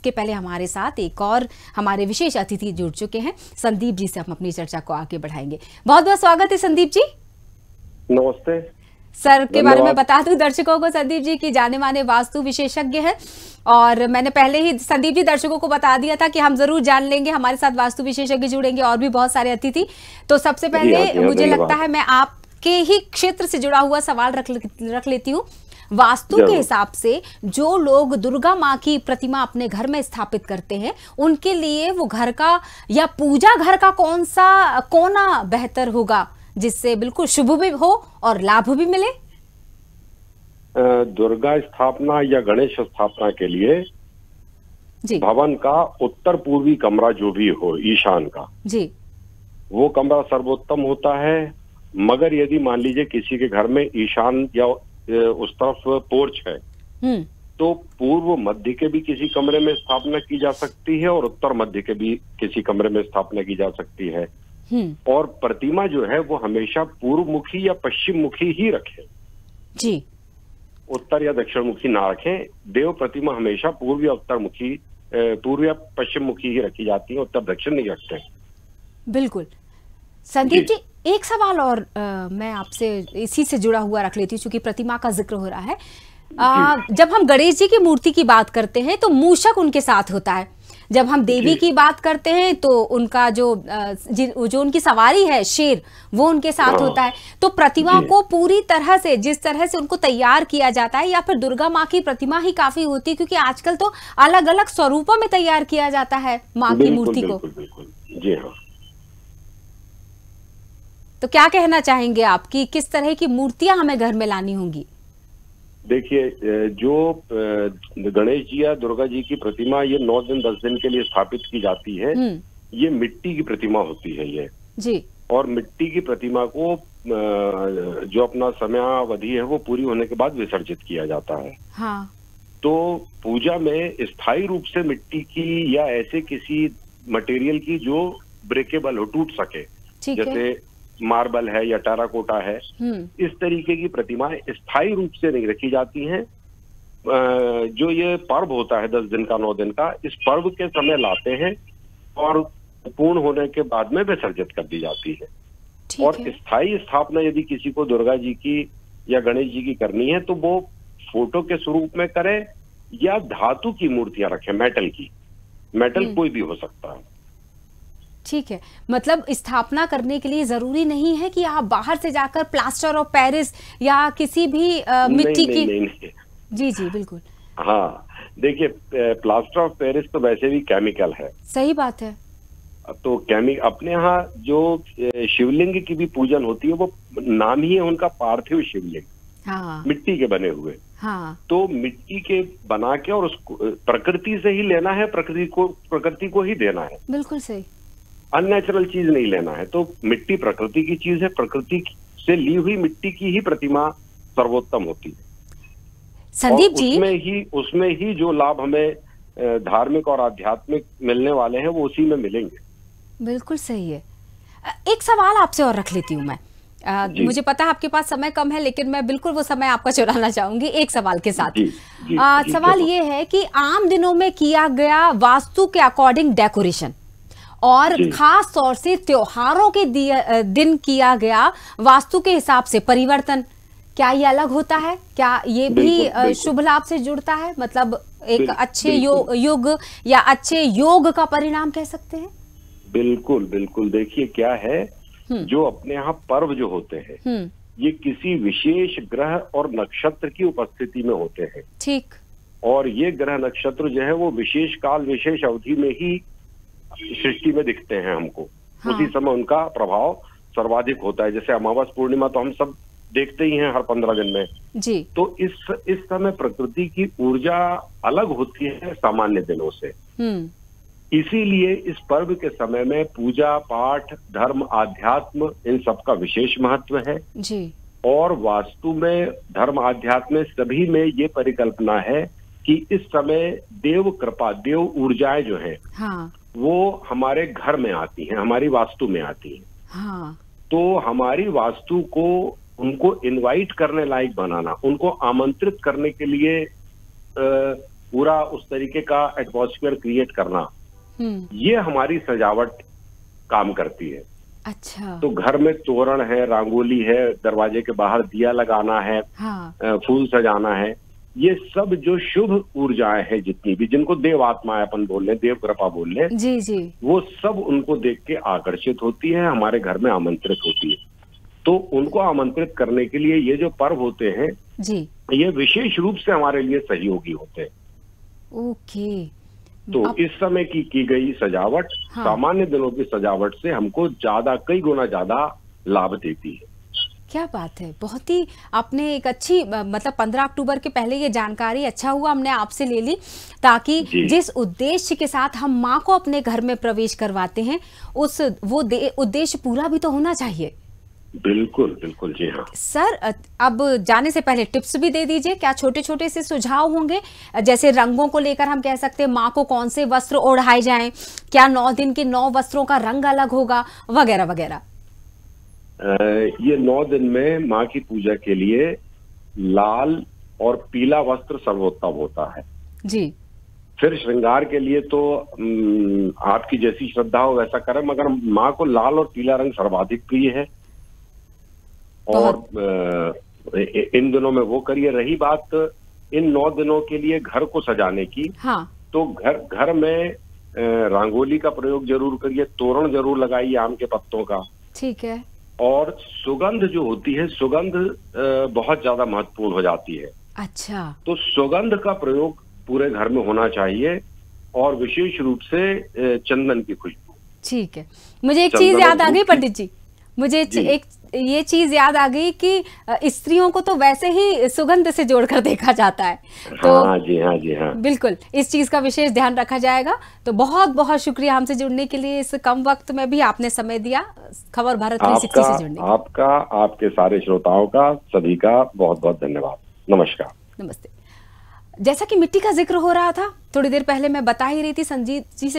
उसके पहले हमारे साथ एक और हमारे विशेष अतिथि जुड़ चुके हैं। संदीप जी से हम अपनी चर्चा को आगे बढ़ाएंगे। बहुत बहुत स्वागत है संदीप जी। नमस्ते सर के बारे में बता दूं दर्शकों को, संदीप जी की जाने माने वास्तु विशेषज्ञ है और मैंने पहले ही संदीप जी दर्शकों को बता दिया था कि हम जरूर जान लेंगे, हमारे साथ वास्तु विशेषज्ञ जुड़ेंगे और भी बहुत सारे अतिथि। तो सबसे पहले मुझे लगता है मैं आपके ही क्षेत्र से जुड़ा हुआ सवाल रख लेती हूँ। वास्तु के हिसाब से जो लोग दुर्गा माँ की प्रतिमा अपने घर में स्थापित करते हैं उनके लिए वो घर का या पूजा घर का कौन सा कोना बेहतर होगा जिससे बिल्कुल शुभ भी हो और लाभ भी मिले? दुर्गा स्थापना या गणेश स्थापना के लिए जी भवन का उत्तर पूर्वी कमरा जो भी हो, ईशान का जी, वो कमरा सर्वोत्तम होता है। मगर यदि मान लीजिए किसी के घर में ईशान या उस तरफ पोर्च है तो पूर्व मध्य के भी किसी कमरे में स्थापना की जा सकती है और उत्तर मध्य के भी किसी कमरे में स्थापना की जा सकती है। और प्रतिमा जो है वो हमेशा पूर्व मुखी या पश्चिम मुखी ही रखें जी, उत्तर या दक्षिण मुखी ना रखें। देव प्रतिमा हमेशा पूर्व या उत्तर मुखी, पूर्व या पश्चिम मुखी ही रखी जाती है, उत्तर दक्षिण नहीं रखते हैं। बिल्कुल। संदीप जी एक सवाल और मैं आपसे इसी से जुड़ा हुआ रख लेती हूँ, चूंकि प्रतिमा का जिक्र हो रहा है। जब हम गणेश जी की मूर्ति की बात करते हैं तो मूषक उनके साथ होता है। जब हम देवी की बात करते हैं तो उनका जो उनकी सवारी है शेर, वो उनके साथ होता है। तो प्रतिमा को पूरी तरह से जिस तरह से उनको तैयार किया जाता है, या फिर दुर्गा माँ की प्रतिमा ही काफी होती है, क्योंकि आजकल तो अलग अलग स्वरूपों में तैयार किया जाता है माँ की मूर्ति को। जी हाँ। तो क्या कहना चाहेंगे आप कि किस तरह की मूर्तियां हमें घर में लानी होंगी? देखिए, जो गणेश जी या दुर्गा जी की प्रतिमा ये 9 दिन 10 दिन के लिए स्थापित की जाती है, ये मिट्टी की प्रतिमा होती है ये जी। और मिट्टी की प्रतिमा को जो अपना समयावधि है वो पूरी होने के बाद विसर्जित किया जाता है। हाँ। तो पूजा में स्थायी रूप से मिट्टी की या ऐसे किसी मटेरियल की जो ब्रेकेबल हो, टूट सके, जैसे मार्बल है या टेराकोटा है, इस तरीके की प्रतिमाएं स्थायी रूप से नहीं रखी जाती हैं। जो ये पर्व होता है 10 दिन का 9 दिन का, इस पर्व के समय लाते हैं और पूर्ण होने के बाद में विसर्जित कर दी जाती है। और स्थायी स्थापना यदि किसी को दुर्गा जी की या गणेश जी की करनी है तो वो फोटो के स्वरूप में करे या धातु की मूर्तियां रखे, मेटल की। मेटल कोई भी हो सकता है। ठीक है, मतलब स्थापना करने के लिए जरूरी नहीं है कि आप बाहर से जाकर प्लास्टर ऑफ पेरिस या किसी भी मिट्टी की। नहीं। जी जी बिल्कुल। हाँ, देखिए प्लास्टर ऑफ पेरिस तो वैसे भी केमिकल है। सही बात है। तो अपने यहाँ जो शिवलिंग की भी पूजन होती है वो नाम ही है उनका पार्थिव शिवलिंग। हाँ। मिट्टी के बने हुए। हाँ। तो मिट्टी के बना के और उसको प्रकृति से ही लेना है, प्रकृति को ही देना है। बिल्कुल सही। अननेचुरल चीज नहीं लेना है। तो मिट्टी प्रकृति की चीज है, प्रकृति से ली हुई मिट्टी की ही प्रतिमा सर्वोत्तम होती है। संदीप जी, उसमें ही जो लाभ हमें धार्मिक और आध्यात्मिक मिलने वाले हैं वो उसी में मिलेंगे। बिल्कुल सही है। एक सवाल आपसे और रख लेती हूँ मैं। मुझे पता है आपके पास समय कम है, लेकिन मैं बिल्कुल वो समय आपका चुराना चाहूंगी एक सवाल के साथ। सवाल ये है कि आम दिनों में किया गया वास्तु के अकॉर्डिंग डेकोरेशन और खास तौर से त्योहारों के दिन किया गया वास्तु के हिसाब से परिवर्तन, क्या ये अलग होता है? क्या ये भी शुभ लाभ से जुड़ता है? मतलब एक अच्छे युग या अच्छे योग का परिणाम कह सकते हैं? बिल्कुल बिल्कुल। देखिए क्या है, जो अपने यहाँ पर्व जो होते हैं ये किसी विशेष ग्रह और नक्षत्र की उपस्थिति में होते हैं। ठीक। और ये ग्रह नक्षत्र जो है वो विशेष काल विशेष अवधि में ही सृष्टि में दिखते हैं हमको। हाँ। उसी समय उनका प्रभाव सर्वाधिक होता है। जैसे अमावस पूर्णिमा तो हम सब देखते ही हैं हर 15 दिन में जी। तो इस समय प्रकृति की ऊर्जा अलग होती है सामान्य दिनों से। इसीलिए इस पर्व के समय में पूजा पाठ, धर्म, आध्यात्म, इन सब का विशेष महत्व है जी। और वास्तु में धर्म, आध्यात्म सभी में ये परिकल्पना है कि इस समय देव कृपा, देव ऊर्जाएं जो है हाँ। वो हमारे घर में आती हैं, हमारी वास्तु में आती हैं। हाँ। तो हमारी वास्तु को उनको इनवाइट करने लायक बनाना, उनको आमंत्रित करने के लिए पूरा उस तरीके का एटमॉस्फेयर क्रिएट करना, ये हमारी सजावट काम करती है। अच्छा। तो घर में तोरण है, रंगोली है, दरवाजे के बाहर दिया लगाना है, हाँ। फूल सजाना है, ये सब जो शुभ ऊर्जाएं हैं जितनी भी, जिनको देव आत्माएं अपन बोल रहे, देव कृपा बोल रहे, जी जी, वो सब उनको देख के आकर्षित होती है, हमारे घर में आमंत्रित होती है। तो उनको आमंत्रित करने के लिए ये जो पर्व होते हैं जी, ये विशेष रूप से हमारे लिए सहयोगी होते हैं। ओके। तो इस समय की गई सजावट, हाँ। सामान्य दिनों की सजावट से हमको ज्यादा, कई गुना ज्यादा लाभ देती है। क्या बात है, बहुत ही आपने एक अच्छी, मतलब 15 अक्टूबर के पहले ये जानकारी अच्छा हुआ हमने आपसे ले ली, ताकि जिस उद्देश्य के साथ हम माँ को अपने घर में प्रवेश करवाते हैं उस वो उद्देश्य पूरा भी तो होना चाहिए। बिल्कुल बिल्कुल, जी हाँ सर। अब जाने से पहले टिप्स भी दे दीजिए, क्या छोटे छोटे से सुझाव होंगे? जैसे रंगों को लेकर हम कह सकते हैं माँ को कौन से वस्त्र ओढ़ाए जाएं, क्या 9 दिन के 9 वस्त्रों का रंग अलग होगा, वगैरह वगैरह। ये 9 दिन में माँ की पूजा के लिए लाल और पीला वस्त्र सर्वोत्तम होता है जी। फिर श्रृंगार के लिए तो आपकी जैसी श्रद्धा हो वैसा करें, मगर माँ को लाल और पीला रंग सर्वाधिक प्रिय है और इन दिनों में वो करिए। रही बात इन 9 दिनों के लिए घर को सजाने की, हाँ। तो घर में रंगोली का प्रयोग जरूर करिए, तोरण जरूर लगाइए आम के पत्तों का, ठीक है। और सुगंध जो होती है, सुगंध बहुत ज्यादा महत्वपूर्ण हो जाती है। अच्छा। तो सुगंध का प्रयोग पूरे घर में होना चाहिए और विशेष रूप से चंदन की खुशबू। ठीक है। मुझे एक चीज याद आ गई पंडित जी, मुझे एक ये चीज याद आ गई कि स्त्रियों को तो वैसे ही सुगंध से जोड़कर देखा जाता है, तो हाँ जी, हाँ जी, हाँ बिल्कुल इस चीज का विशेष ध्यान रखा जाएगा। तो बहुत बहुत शुक्रिया हमसे जुड़ने के लिए, इस कम वक्त में भी आपने समय दिया खबर भारत 360 से जुड़ने के लिए। आपका, आपके सारे श्रोताओं का, सभी का बहुत बहुत धन्यवाद। नमस्कार। नमस्ते। जैसा कि मिट्टी का जिक्र हो रहा था थोड़ी देर पहले, मैं बता ही रही थी संजीत जी से